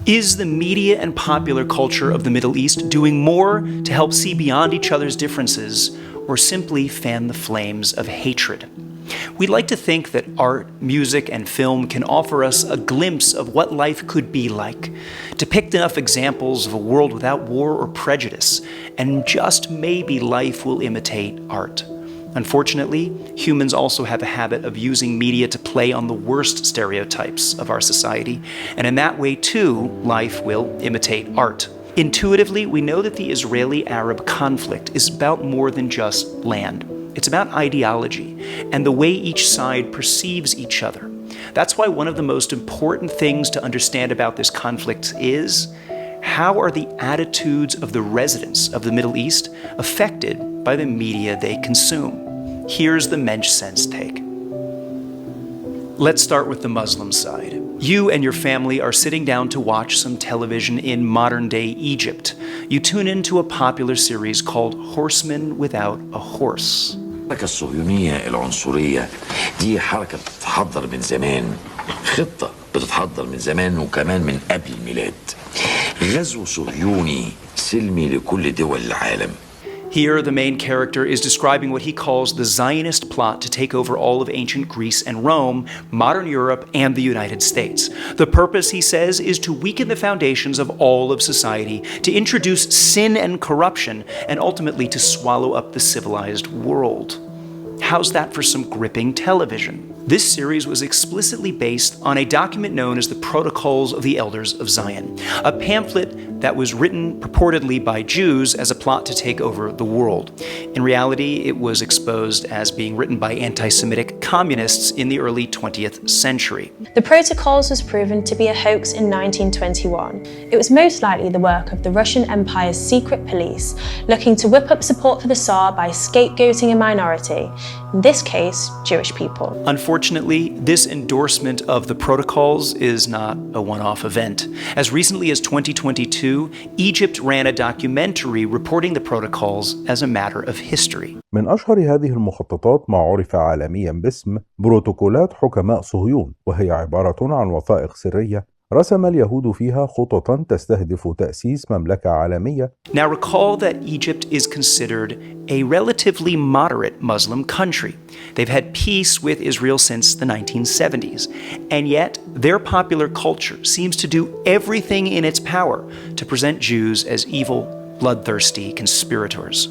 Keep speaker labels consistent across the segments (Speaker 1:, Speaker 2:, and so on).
Speaker 1: Is the media and popular culture of the Middle East doing more to help see beyond each other's differences, or simply fan the flames of hatred? We'd like to think that art, music, and film can offer us a glimpse of what life could be like, depict enough examples of a world without war or prejudice, and just maybe life will imitate art. Unfortunately, humans also have a habit of using media to play on the worst stereotypes of our society, and in that way, too, life will imitate art. Intuitively, we know that the Israeli-Arab conflict is about more than just land. It's about ideology and the way each side perceives each other. That's why one of the most important things to understand about this conflict is, how are the attitudes of the residents of the Middle East affected by the media they consume? Here's the Mensch Sense take. Let's start with the Muslim side. You and your family are sitting down to watch some television in modern-day Egypt. You tune into a popular series called Horsemen Without a Horse.
Speaker 2: الحركة الصهيونية العنصرية دي حركة بتتحضر من زمان، خطة بتتحضر من زمان وكمان من قبل الميلاد. غزو صهيوني سلمي لكل دول العالم.
Speaker 1: Here, the main character is describing what he calls the Zionist plot to take over all of ancient Greece and Rome, modern Europe, and the United States. The purpose, he says, is to weaken the foundations of all of society, to introduce sin and corruption, and ultimately to swallow up the civilized world. How's that for some gripping television? This series was explicitly based on a document known as the Protocols of the Elders of Zion, a pamphlet that was written purportedly by Jews as a plot to take over the world. In reality, it was exposed as being written by anti-Semitic communists in the early 20th century.
Speaker 3: The Protocols was proven to be a hoax in 1921. It was most likely the work of the Russian Empire's secret police, looking to whip up support for the Tsar by scapegoating a minority, in this case, Jewish people.
Speaker 1: Unfortunately, this endorsement of the Protocols is not a one-off event. As recently as 2022, Egypt ran a documentary reporting the Protocols as a matter of history.
Speaker 4: من أشهر هذه المخططات ما عرف عالميا باسم بروتوكولات حكماء صهيون، وهي عبارة عن وثائق سرية رسم اليهود فيها خططا تستهدف تأسيس مملكة عالمية.
Speaker 1: Now recall that Egypt is considered a relatively moderate Muslim country. They've had peace with Israel since the 1970s, and yet their popular culture seems to do everything in its power to present Jews as evil, bloodthirsty conspirators.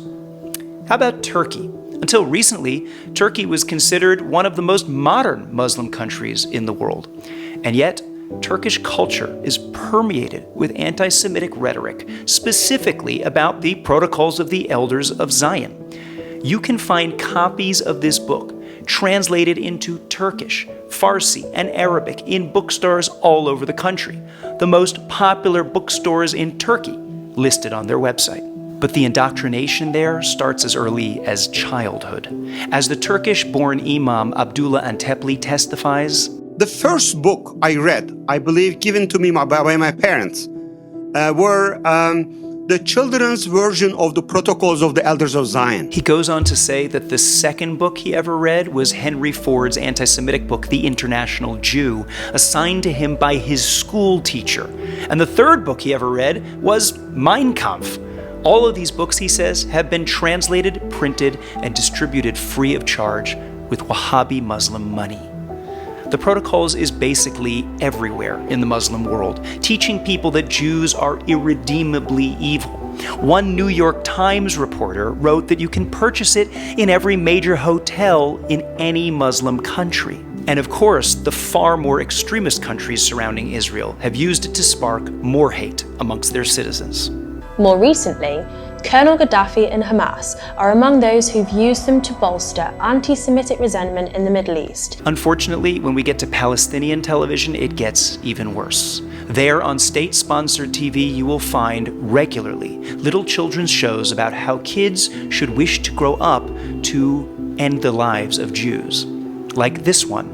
Speaker 1: How about Turkey? Until recently, Turkey was considered one of the most modern Muslim countries in the world, and yet Turkish culture is permeated with anti-Semitic rhetoric, specifically about the Protocols of the Elders of Zion. You can find copies of this book translated into Turkish, Farsi, and Arabic in bookstores all over the country, the most popular bookstores in Turkey listed on their website. But the indoctrination there starts as early as childhood. As the Turkish-born Imam Abdullah Antepli testifies,
Speaker 5: the first book I read, I believe given to me by my parents, were the children's version of the Protocols of the Elders of Zion.
Speaker 1: He goes on to say that the second book he ever read was Henry Ford's anti-Semitic book, The International Jew, assigned to him by his school teacher. And the third book he ever read was Mein Kampf. All of these books, he says, have been translated, printed, and distributed free of charge with Wahhabi Muslim money. The Protocols is basically everywhere in the Muslim world, teaching people that Jews are irredeemably evil. One New York Times reporter wrote that you can purchase it in every major hotel in any Muslim country. And of course, the far more extremist countries surrounding Israel have used it to spark more hate amongst their citizens.
Speaker 3: More recently, Colonel Gaddafi and Hamas are among those who've used them to bolster anti-Semitic resentment in the Middle East.
Speaker 1: Unfortunately, when we get to Palestinian television, it gets even worse. There, on state-sponsored TV, you will find regularly little children's shows about how kids should wish to grow up to end the lives of Jews. Like this one.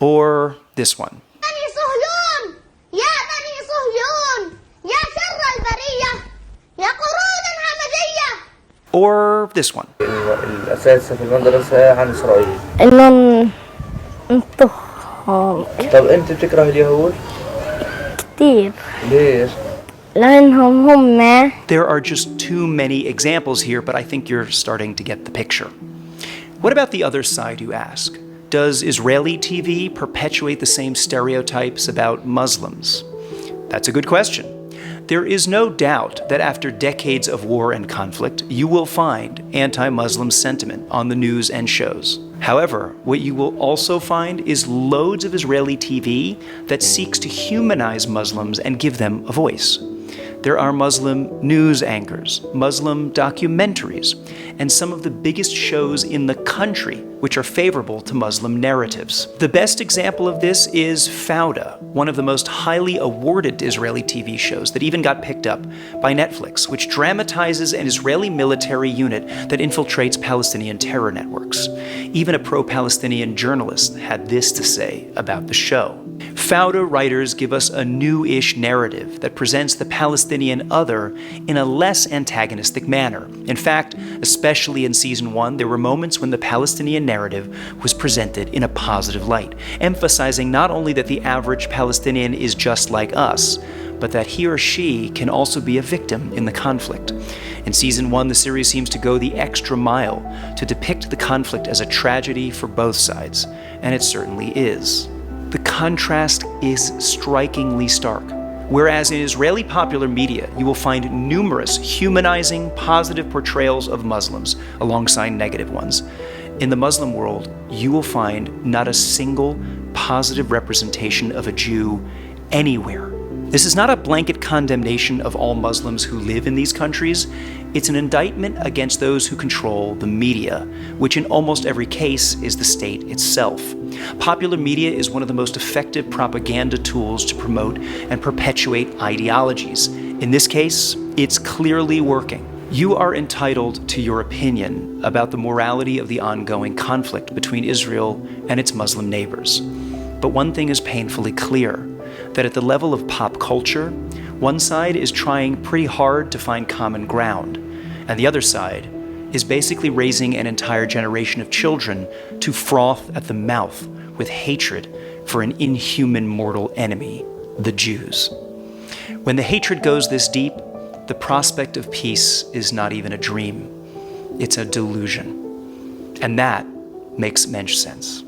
Speaker 1: Or this one. Or this one.
Speaker 6: انطخهم
Speaker 7: طب أنت بتكره اليهود؟
Speaker 6: كتير
Speaker 7: ليش؟
Speaker 6: لأنهم هم
Speaker 1: There are just too many examples here, but I think you're starting to get the picture. What about the other side, you ask? Does Israeli TV perpetuate the same stereotypes about Muslims? That's a good question. There is no doubt that after decades of war and conflict, you will find anti-Muslim sentiment on the news and shows. However, what you will also find is loads of Israeli TV that seeks to humanize Muslims and give them a voice. There are Muslim news anchors, Muslim documentaries, and some of the biggest shows in the country which are favorable to Muslim narratives. The best example of this is Fauda, one of the most highly awarded Israeli TV shows that even got picked up by Netflix, which dramatizes an Israeli military unit that infiltrates Palestinian terror networks. Even a pro-Palestinian journalist had this to say about the show. Fauda writers give us a new-ish narrative that presents the Palestinian other in a less antagonistic manner. In fact, especially in season 1, there were moments when the Palestinian narrative was presented in a positive light, emphasizing not only that the average Palestinian is just like us, but that he or she can also be a victim in the conflict. In season 1, the series seems to go the extra mile to depict the conflict as a tragedy for both sides, and it certainly is. The contrast is strikingly stark. Whereas in Israeli popular media, you will find numerous humanizing, positive portrayals of Muslims alongside negative ones. In the Muslim world, you will find not a single positive representation of a Jew anywhere. This is not a blanket condemnation of all Muslims who live in these countries. It's an indictment against those who control the media, which in almost every case is the state itself. Popular media is one of the most effective propaganda tools to promote and perpetuate ideologies. In this case, it's clearly working. You are entitled to your opinion about the morality of the ongoing conflict between Israel and its Muslim neighbors. But one thing is painfully clear, that at the level of pop culture, one side is trying pretty hard to find common ground, and the other side is basically raising an entire generation of children to froth at the mouth with hatred for an inhuman mortal enemy, the Jews. When the hatred goes this deep, the prospect of peace is not even a dream. It's a delusion. And that makes mensch sense.